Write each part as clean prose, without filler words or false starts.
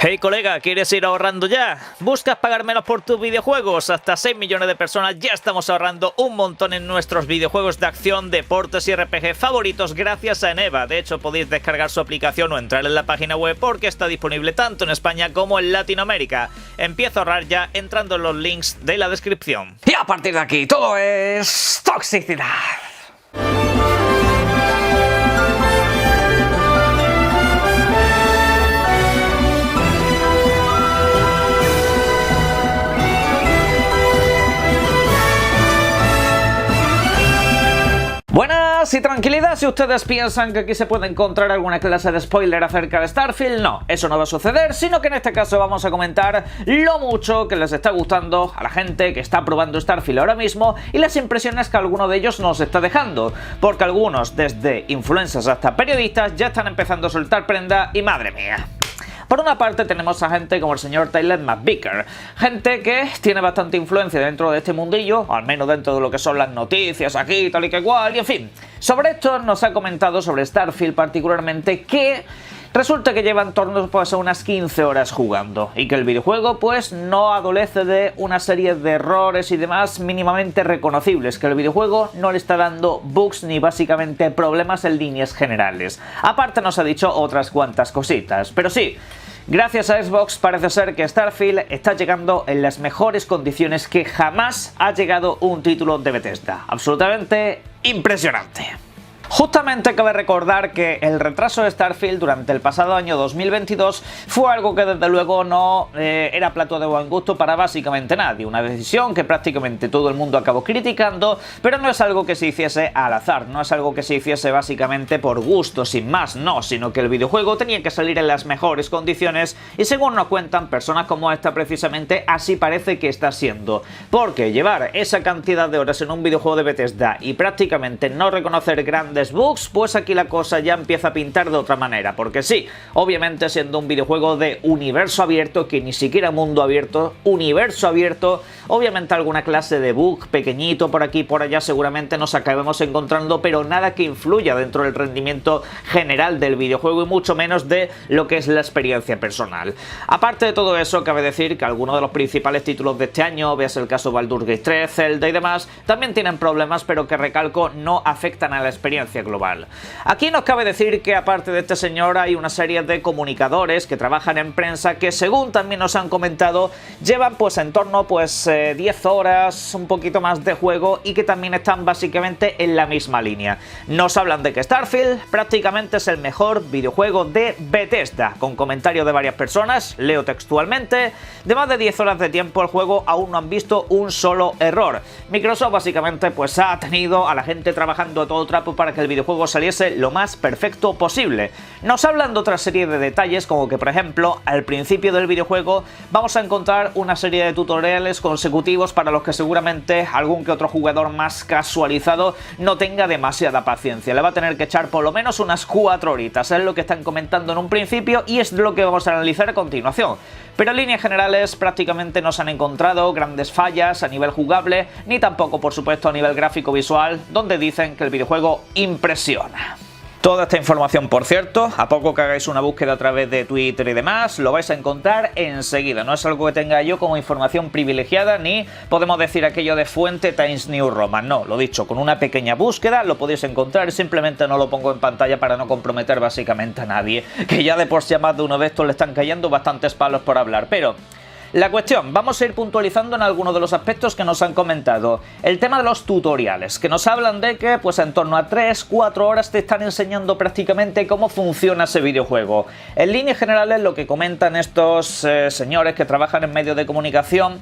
Hey colega, ¿quieres ir ahorrando ya? ¿Buscas pagar menos por tus videojuegos? Hasta 6 millones de personas ya estamos ahorrando un montón en nuestros videojuegos de acción, deportes y RPG favoritos gracias a Eneva. De hecho, podéis descargar su aplicación o entrar en la página web porque está disponible tanto en España como en Latinoamérica. Empieza a ahorrar ya entrando en los links de la descripción. Y a partir de aquí todo es toxicidad. Buenas y tranquilidad si ustedes piensan que aquí se puede encontrar alguna clase de spoiler acerca de Starfield. No, eso no va a suceder, sino que en este caso vamos a comentar lo mucho que les está gustando a la gente que está probando Starfield ahora mismo y las impresiones que alguno de ellos nos está dejando, porque algunos, desde influencers hasta periodistas, ya están empezando a soltar prenda y madre mía. Por una parte tenemos a gente como el señor Tyler McVicker, gente que tiene bastante influencia dentro de este mundillo, al menos dentro de lo que son las noticias aquí, tal y que igual, y en fin. Sobre esto nos ha comentado sobre Starfield particularmente que resulta que lleva en torno pues, a unas 15 horas jugando y que el videojuego pues no adolece de una serie de errores y demás mínimamente reconocibles, que el videojuego no le está dando bugs ni básicamente problemas en líneas generales. Aparte nos ha dicho otras cuantas cositas, pero sí, gracias a Xbox parece ser que Starfield está llegando en las mejores condiciones que jamás ha llegado un título de Bethesda. Absolutamente impresionante. Justamente cabe recordar que el retraso de Starfield durante el pasado año 2022 fue algo que desde luego no era plato de buen gusto para básicamente nadie, una decisión que prácticamente todo el mundo acabó criticando, pero no es algo que se hiciese al azar, no es algo que se hiciese básicamente por gusto, sin más, no, sino que el videojuego tenía que salir en las mejores condiciones y según nos cuentan personas como esta precisamente así parece que está siendo, porque llevar esa cantidad de horas en un videojuego de Bethesda y prácticamente no reconocer grandes bugs, pues aquí la cosa ya empieza a pintar de otra manera, porque sí, obviamente siendo un videojuego de universo abierto, que ni siquiera mundo abierto, universo abierto, obviamente alguna clase de bug pequeñito por aquí y por allá seguramente nos acabemos encontrando, pero nada que influya dentro del rendimiento general del videojuego y mucho menos de lo que es la experiencia personal. Aparte de todo eso, cabe decir que algunos de los principales títulos de este año, veas el caso Baldur's Gate 3, Zelda y demás, también tienen problemas, pero que recalco, no afectan a la experiencia global. Aquí nos cabe decir que aparte de este señor hay una serie de comunicadores que trabajan en prensa que según también nos han comentado llevan pues en torno pues 10 horas, un poquito más de juego y que también están básicamente en la misma línea. Nos hablan de que Starfield prácticamente es el mejor videojuego de Bethesda, con comentarios de varias personas, leo textualmente, de más de 10 horas de tiempo el juego aún no han visto un solo error. Microsoft básicamente pues ha tenido a la gente trabajando a todo trapo para que el videojuego saliese lo más perfecto posible. Nos hablan de otra serie de detalles como que por ejemplo al principio del videojuego vamos a encontrar una serie de tutoriales consecutivos para los que seguramente algún que otro jugador más casualizado no tenga demasiada paciencia, le va a tener que echar por lo menos unas 4 horitas, es lo que están comentando en un principio y es lo que vamos a analizar a continuación. Pero en líneas generales prácticamente no se han encontrado grandes fallas a nivel jugable, ni tampoco por supuesto a nivel gráfico visual, donde dicen que el videojuego impresiona. Toda esta información, por cierto, a poco que hagáis una búsqueda a través de Twitter y demás, lo vais a encontrar enseguida. No es algo que tenga yo como información privilegiada, ni podemos decir aquello de fuente Times New Roman. No, lo dicho, con una pequeña búsqueda lo podéis encontrar y simplemente no lo pongo en pantalla para no comprometer básicamente a nadie. Que ya de por sí a más de uno de estos le están cayendo bastantes palos por hablar, pero la cuestión, vamos a ir puntualizando en algunos de los aspectos que nos han comentado. El tema de los tutoriales, que nos hablan de que pues en torno a 3-4 horas te están enseñando prácticamente cómo funciona ese videojuego. En líneas generales lo que comentan estos señores que trabajan en medios de comunicación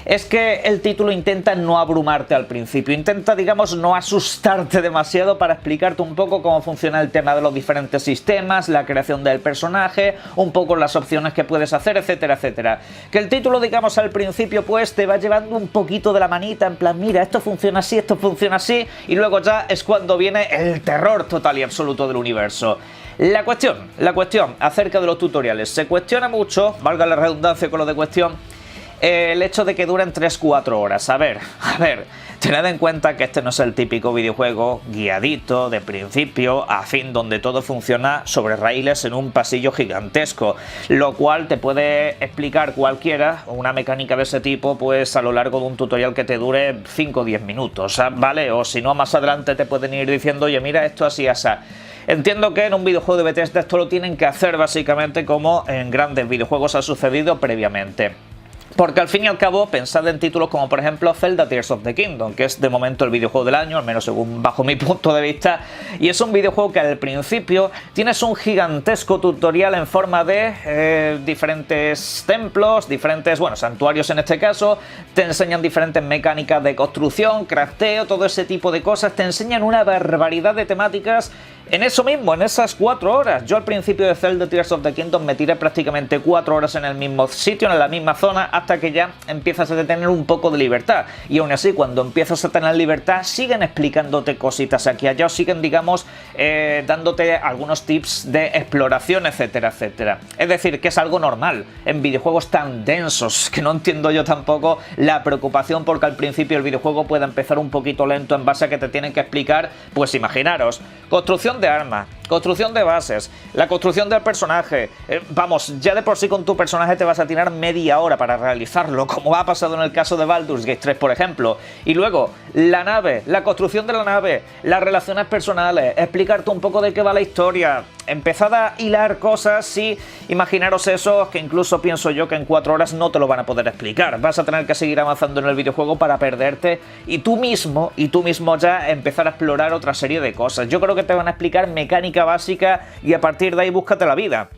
es que el título intenta no abrumarte al principio, intenta, digamos, no asustarte demasiado para explicarte un poco cómo funciona el tema de los diferentes sistemas, la creación del personaje, un poco las opciones que puedes hacer, etcétera, etcétera. Que el título, digamos, al principio pues te va llevando un poquito de la manita, en plan, mira, esto funciona así, y luego ya es cuando viene el terror total y absoluto del universo. La cuestión acerca de los tutoriales, se cuestiona mucho, valga la redundancia con lo de cuestión, el hecho de que duren 3-4 horas. A ver, Tened en cuenta que este no es el típico videojuego guiadito de principio a fin donde todo funciona sobre raíles en un pasillo gigantesco, lo cual te puede explicar cualquiera una mecánica de ese tipo pues a lo largo de un tutorial que te dure 5 o 10 minutos, ¿vale? O si no, más adelante te pueden ir diciendo, oye, mira esto así, así. Entiendo que en un videojuego de Bethesda esto lo tienen que hacer básicamente como en grandes videojuegos ha sucedido previamente. Porque al fin y al cabo, pensad en títulos como por ejemplo Zelda Tears of the Kingdom, que es de momento el videojuego del año, al menos según bajo mi punto de vista, y es un videojuego que al principio tienes un gigantesco tutorial en forma de diferentes templos, diferentes, bueno, santuarios en este caso, te enseñan diferentes mecánicas de construcción, crafteo, todo ese tipo de cosas, te enseñan una barbaridad de temáticas en eso mismo, en esas 4 horas. Yo al principio de Zelda Tears of the Kingdom me tiré prácticamente 4 horas en el mismo sitio, en la misma zona, hasta que ya empiezas a tener un poco de libertad. Y aún así, cuando empiezas a tener libertad, siguen explicándote cositas aquí y allá, o siguen, digamos, dándote algunos tips de exploración, etcétera, etcétera. Es decir, que es algo normal en videojuegos tan densos, que no entiendo yo tampoco la preocupación porque al principio el videojuego puede empezar un poquito lento en base a que te tienen que explicar, pues imaginaros, construcción de armas, construcción de bases, la construcción del personaje, vamos, ya de por sí con tu personaje te vas a tirar media hora para realizarlo, como ha pasado en el caso de Baldur's Gate 3, por ejemplo. Y luego, la nave, la construcción de la nave, las relaciones personales, explicarte un poco de qué va la historia, empezad a hilar cosas y imaginaros eso, que incluso pienso yo que en 4 horas no te lo van a poder explicar. Vas a tener que seguir avanzando en el videojuego para perderte y tú mismo ya empezar a explorar otra serie de cosas. Yo creo que te van a explicar mecánica básica y a partir de ahí búscate la vida.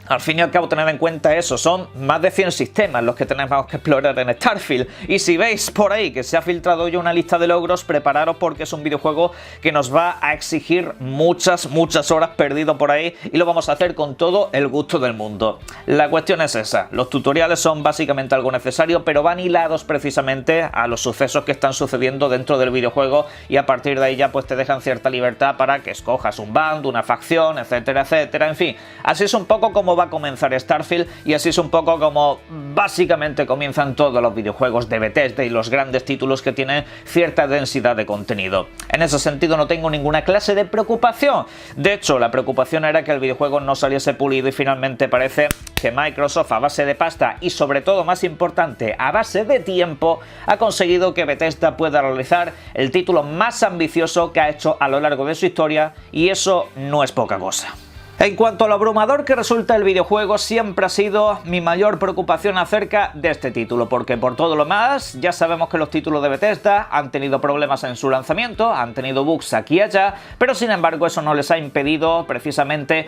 Al fin y al cabo, tened en cuenta eso, son más de 100 sistemas los que tenemos que explorar en Starfield. Y si veis por ahí que se ha filtrado ya una lista de logros, prepararos porque es un videojuego que nos va a exigir muchas horas perdido por ahí y lo vamos a hacer con todo el gusto del mundo. La cuestión es esa, los tutoriales son básicamente algo necesario, pero van hilados precisamente a los sucesos que están sucediendo dentro del videojuego y a partir de ahí ya pues te dejan cierta libertad para que escojas un bando, una facción, etcétera, etcétera. En fin, así es un poco como va a comenzar Starfield y así es un poco como básicamente comienzan todos los videojuegos de Bethesda y los grandes títulos que tienen cierta densidad de contenido. En ese sentido no tengo ninguna clase de preocupación. De hecho, la preocupación era que el videojuego no saliese pulido y finalmente parece que Microsoft, a base de pasta y sobre todo, más importante, a base de tiempo, ha conseguido que Bethesda pueda realizar el título más ambicioso que ha hecho a lo largo de su historia y eso no es poca cosa. En cuanto a lo abrumador que resulta el videojuego, siempre ha sido mi mayor preocupación acerca de este título, porque por todo lo más, ya sabemos que los títulos de Bethesda han tenido problemas en su lanzamiento, han tenido bugs aquí y allá, pero sin embargo eso no les ha impedido precisamente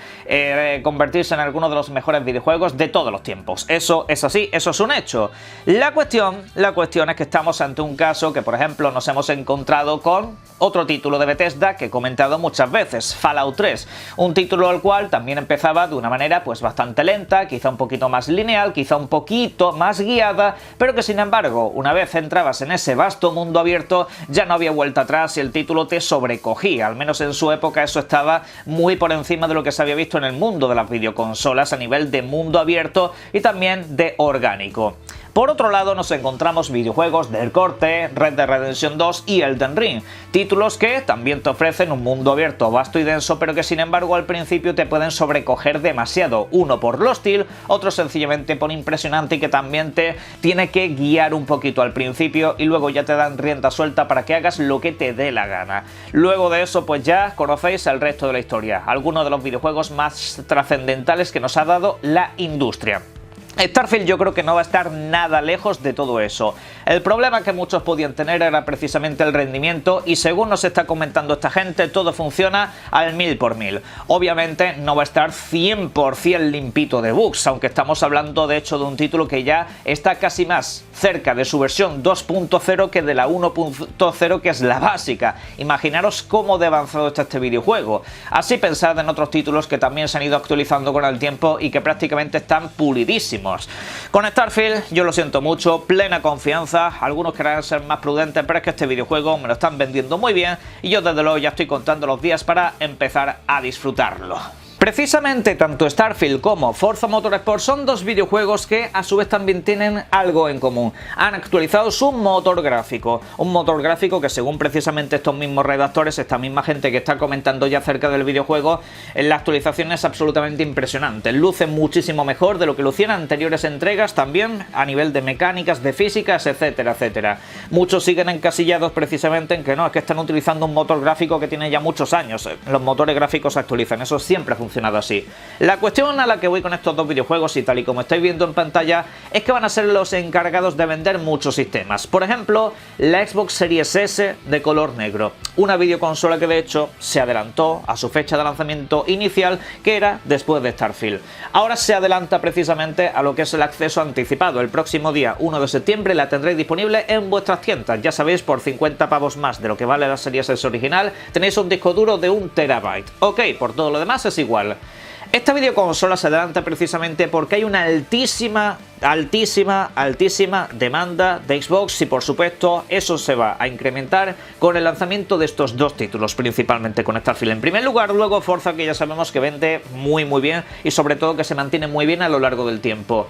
convertirse en alguno de los mejores videojuegos de todos los tiempos. Eso es así, eso es un hecho. La cuestión es que estamos ante un caso que, por ejemplo, nos hemos encontrado con otro título de Bethesda que he comentado muchas veces, Fallout 3, un título al cual también empezaba de una manera pues bastante lenta, quizá un poquito más lineal, quizá un poquito más guiada, pero que sin embargo, una vez entrabas en ese vasto mundo abierto, ya no había vuelta atrás y el título te sobrecogía. Al menos en su época eso estaba muy por encima de lo que se había visto en el mundo de las videoconsolas a nivel de mundo abierto y también de orgánico. Por otro lado, nos encontramos videojuegos del corte, Red Dead Redemption 2 y Elden Ring, títulos que también te ofrecen un mundo abierto vasto y denso, pero que sin embargo al principio te pueden sobrecoger demasiado, uno por lo hostil, otro sencillamente por impresionante y que también te tiene que guiar un poquito al principio y luego ya te dan rienda suelta para que hagas lo que te dé la gana. Luego de eso pues ya conocéis el resto de la historia, algunos de los videojuegos más trascendentales que nos ha dado la industria. Starfield yo creo que no va a estar nada lejos de todo eso. El problema que muchos podían tener era precisamente el rendimiento y según nos está comentando esta gente, todo funciona al 1000 por 1000. Obviamente no va a estar 100% limpito de bugs, aunque estamos hablando de hecho de un título que ya está casi más cerca de su versión 2.0 que de la 1.0 que es la básica. Imaginaros cómo de avanzado está este videojuego. Así pensad en otros títulos que también se han ido actualizando con el tiempo y que prácticamente están pulidísimos. Con Starfield, yo lo siento mucho, plena confianza, algunos querrán ser más prudentes, pero es que este videojuego me lo están vendiendo muy bien y yo desde luego ya estoy contando los días para empezar a disfrutarlo. Precisamente tanto Starfield como Forza Motorsport son dos videojuegos que a su vez también tienen algo en común. Han actualizado su motor gráfico, un motor gráfico que según precisamente estos mismos redactores, esta misma gente que está comentando ya acerca del videojuego, la actualización es absolutamente impresionante. Luce muchísimo mejor de lo que lucían anteriores entregas, también a nivel de mecánicas, de físicas, etcétera, etcétera. Muchos siguen encasillados precisamente en que no, es que están utilizando un motor gráfico que tiene ya muchos años. Los motores gráficos se actualizan, eso siempre funciona así. La cuestión a la que voy con estos dos videojuegos, y tal y como estáis viendo en pantalla, es que van a ser los encargados de vender muchos sistemas. Por ejemplo, la Xbox Series S de color negro, una videoconsola que de hecho se adelantó a su fecha de lanzamiento inicial, que era después de Starfield. Ahora se adelanta precisamente a lo que es el acceso anticipado. El próximo día 1 de septiembre la tendréis disponible en vuestras tiendas. Ya sabéis, por 50 pavos más de lo que vale la Series S original, tenéis un disco duro de 1 TB. Ok, por todo lo demás es igual. Esta videoconsola se adelanta precisamente porque hay una altísima demanda de Xbox y por supuesto eso se va a incrementar con el lanzamiento de estos dos títulos, principalmente con Starfield en primer lugar, luego Forza, que ya sabemos que vende muy bien y sobre todo que se mantiene muy bien a lo largo del tiempo.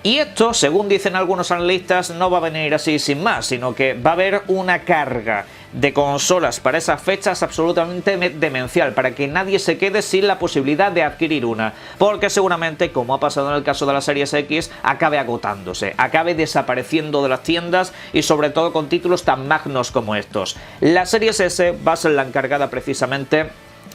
Y esto, según dicen algunos analistas, no va a venir así sin más, sino que va a haber una carga de consolas para esas fechas absolutamente demencial, para que nadie se quede sin la posibilidad de adquirir una, porque seguramente, como ha pasado en el caso de la Series X, acabe agotándose, acabe desapareciendo de las tiendas y sobre todo con títulos tan magnos como estos. La Series S va a ser la encargada precisamente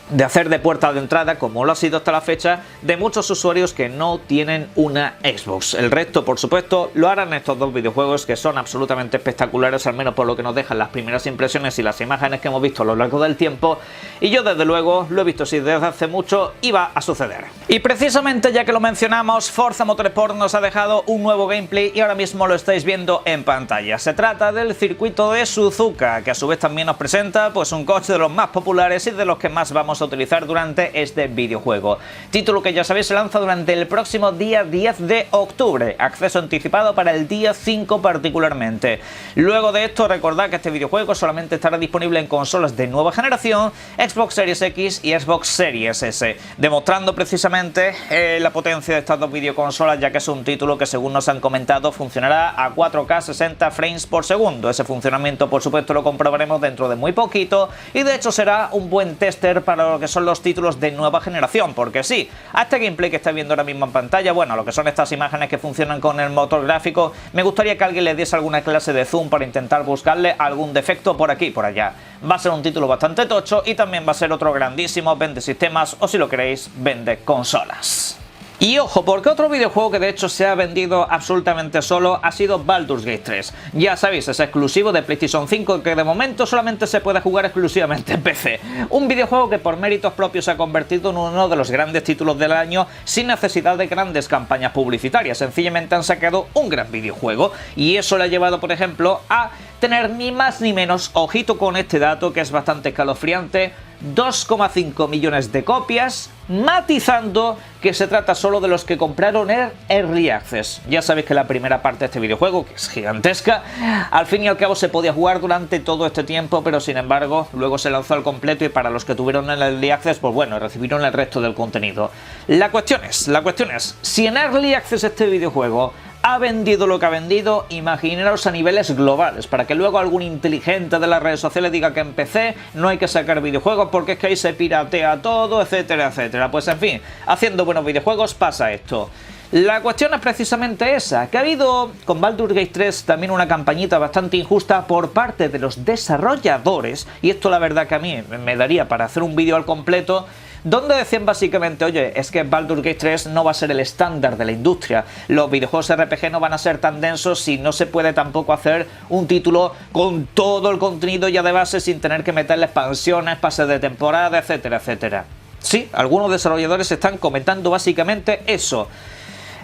de hacer de puerta de entrada, como lo ha sido hasta la fecha, de muchos usuarios que no tienen una Xbox. El resto, por supuesto, lo harán estos dos videojuegos que son absolutamente espectaculares, al menos por lo que nos dejan las primeras impresiones y las imágenes que hemos visto a lo largo del tiempo, y yo desde luego lo he visto así desde hace mucho y va a suceder. Y precisamente ya que lo mencionamos, Forza Motorsport nos ha dejado un nuevo gameplay y ahora mismo lo estáis viendo en pantalla. Se trata del circuito de Suzuka, que a su vez también nos presenta pues un coche de los más populares y de los que más vamos a utilizar durante este videojuego. Título que ya sabéis se lanza durante el próximo día 10 de octubre, acceso anticipado para el día 5 particularmente. Luego de esto, recordad que este videojuego solamente estará disponible en consolas de nueva generación, Xbox Series X y Xbox Series S, demostrando precisamente la potencia de estas dos videoconsolas, ya que es un título que, según nos han comentado, funcionará a 4K 60 frames por segundo. Ese funcionamiento, por supuesto, lo comprobaremos dentro de muy poquito y de hecho será un buen tester para lo que son los títulos de nueva generación, porque sí, a este gameplay que estáis viendo ahora mismo en pantalla, bueno, lo que son estas imágenes que funcionan con el motor gráfico, me gustaría que alguien le diese alguna clase de zoom para intentar buscarle algún defecto por aquí y por allá. Va a ser un título bastante tocho y también va a ser otro grandísimo vende sistemas o, si lo queréis, vende consolas. Y ojo, porque otro videojuego que de hecho se ha vendido absolutamente solo ha sido Baldur's Gate 3. Ya sabéis, es exclusivo de PlayStation 5 que de momento solamente se puede jugar exclusivamente en PC. Un videojuego que por méritos propios se ha convertido en uno de los grandes títulos del año sin necesidad de grandes campañas publicitarias. Sencillamente han sacado un gran videojuego y eso le ha llevado, por ejemplo, a tener ni más ni menos, ojito con este dato que es bastante escalofriante, 2,5 millones de copias, matizando que se trata solo de los que compraron el Early Access. Ya sabéis que la primera parte de este videojuego, que es gigantesca, al fin y al cabo se podía jugar durante todo este tiempo, pero sin embargo luego se lanzó al completo y para los que tuvieron el Early Access, pues bueno, recibieron el resto del contenido. La cuestión es, si en Early Access este videojuego ha vendido lo que ha vendido, imaginaros a niveles globales, para que luego algún inteligente de las redes sociales diga que en PC no hay que sacar videojuegos porque es que ahí se piratea todo, etcétera, etcétera. Pues en fin, haciendo buenos videojuegos pasa esto. La cuestión es precisamente esa, que ha habido con Baldur's Gate 3 también una campañita bastante injusta por parte de los desarrolladores, y esto la verdad que a mí me daría para hacer un vídeo al completo, donde decían básicamente, oye, es que Baldur's Gate 3 no va a ser el estándar de la industria, los videojuegos RPG no van a ser tan densos y no se puede tampoco hacer un título con todo el contenido ya de base sin tener que meterle expansiones, pases de temporada, etcétera, etcétera. Sí, algunos desarrolladores están comentando básicamente eso.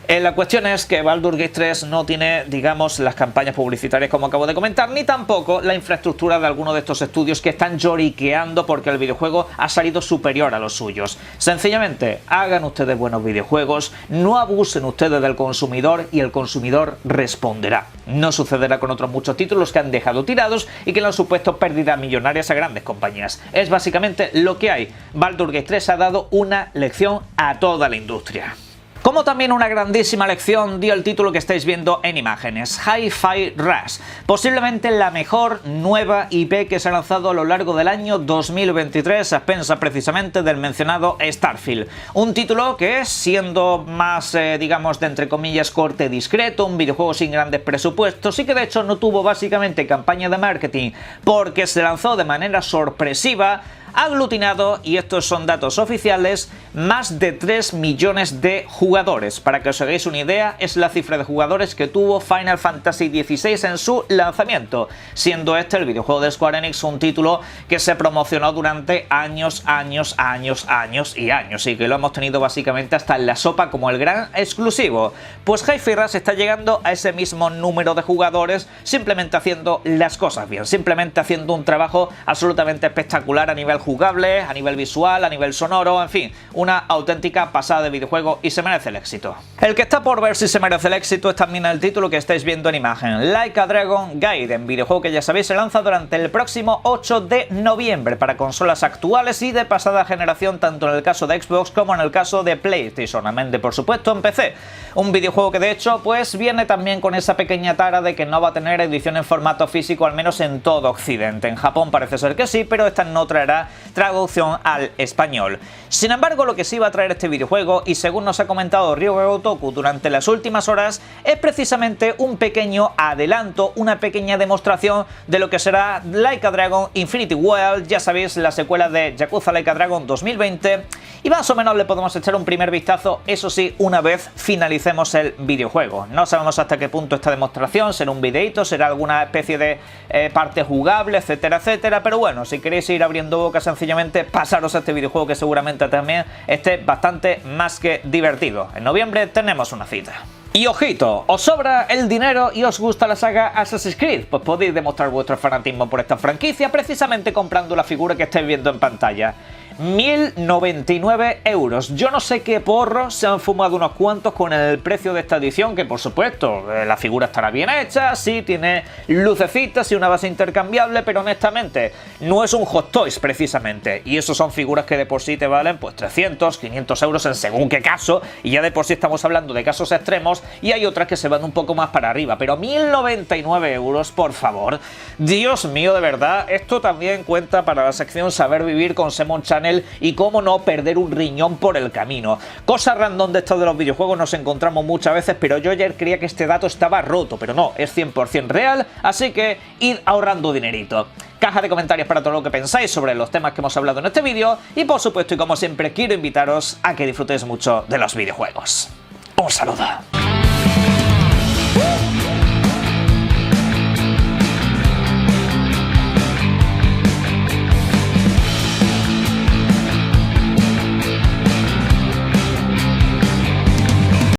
La cuestión es que Baldur's Gate 3 no tiene, digamos, las campañas publicitarias como acabo de comentar, ni tampoco la infraestructura de alguno de estos estudios que están lloriqueando porque el videojuego ha salido superior a los suyos. Sencillamente, hagan ustedes buenos videojuegos, no abusen ustedes del consumidor y el consumidor responderá. No sucederá con otros muchos títulos que han dejado tirados y que le han supuesto pérdidas millonarias a grandes compañías. Es básicamente lo que hay. Baldur's Gate 3 ha dado una lección a toda la industria. Como también una grandísima lección dio el título que estáis viendo en imágenes, Hi-Fi Rush, posiblemente la mejor nueva IP que se ha lanzado a lo largo del año 2023 a expensas precisamente del mencionado Starfield. Un título que, siendo más, digamos, de entre comillas corte discreto, un videojuego sin grandes presupuestos y que de hecho no tuvo básicamente campaña de marketing porque se lanzó de manera sorpresiva, ha aglutinado, y estos son datos oficiales, más de 3 millones de jugadores. Para que os hagáis una idea, es la cifra de jugadores que tuvo Final Fantasy XVI en su lanzamiento, siendo este, el videojuego de Square Enix, un título que se promocionó durante años y años, y que lo hemos tenido básicamente hasta en la sopa como el gran exclusivo. Pues Hi-Fi Rush está llegando a ese mismo número de jugadores, simplemente haciendo las cosas bien, simplemente haciendo un trabajo absolutamente espectacular a nivel jugable, a nivel visual, a nivel sonoro, en fin, una auténtica pasada de videojuego y se merece el éxito. El que está por ver si se merece el éxito es también el título que estáis viendo en imagen, Like a Dragon Gaiden, videojuego que ya sabéis se lanza durante el próximo 8 de noviembre para consolas actuales y de pasada generación, tanto en el caso de Xbox como en el caso de PlayStation, amén de por supuesto en PC. Un videojuego que de hecho pues viene también con esa pequeña tara de que no va a tener edición en formato físico, al menos en todo Occidente. En Japón parece ser que sí, pero esta no traerá traducción al español. Sin embargo, lo que sí va a traer este videojuego, y según nos ha comentado Ryuga Gotoku durante las últimas horas, es precisamente un pequeño adelanto, una pequeña demostración de lo que será Like a Dragon Infinity Wealth, ya sabéis, la secuela de Yakuza Like a Dragon 2020, y más o menos le podemos echar un primer vistazo, eso sí, una vez finalicemos el videojuego. No sabemos hasta qué punto esta demostración será un videíto, será alguna especie de parte jugable, etcétera, etcétera, pero bueno, si queréis ir abriendo boca, sencillamente pasaros a este videojuego que seguramente también esté bastante más que divertido. En noviembre tenemos una cita. Y ojito, ¿os sobra el dinero y os gusta la saga Assassin's Creed? Pues podéis demostrar vuestro fanatismo por esta franquicia precisamente comprando la figura que estáis viendo en pantalla. 1.099 euros. Yo no sé qué porros se han fumado unos cuantos con el precio de esta edición, que por supuesto la figura estará bien hecha, sí, tiene lucecitas y una base intercambiable, pero honestamente no es un Hot Toys precisamente, y eso son figuras que de por sí te valen pues 300, 500 euros en según qué caso, y ya de por sí estamos hablando de casos extremos, y hay otras que se van un poco más para arriba, pero 1.099 euros, por favor. Dios mío, de verdad, esto también cuenta para la sección Saber Vivir con Semon Channel y cómo no perder un riñón por el camino. Cosas random de esto de los videojuegos nos encontramos muchas veces, pero yo ayer creía que este dato estaba roto, pero no, es 100% real, así que id ahorrando dinerito. Caja de comentarios para todo lo que pensáis sobre los temas que hemos hablado en este vídeo y por supuesto y como siempre quiero invitaros a que disfrutéis mucho de los videojuegos. Un saludo.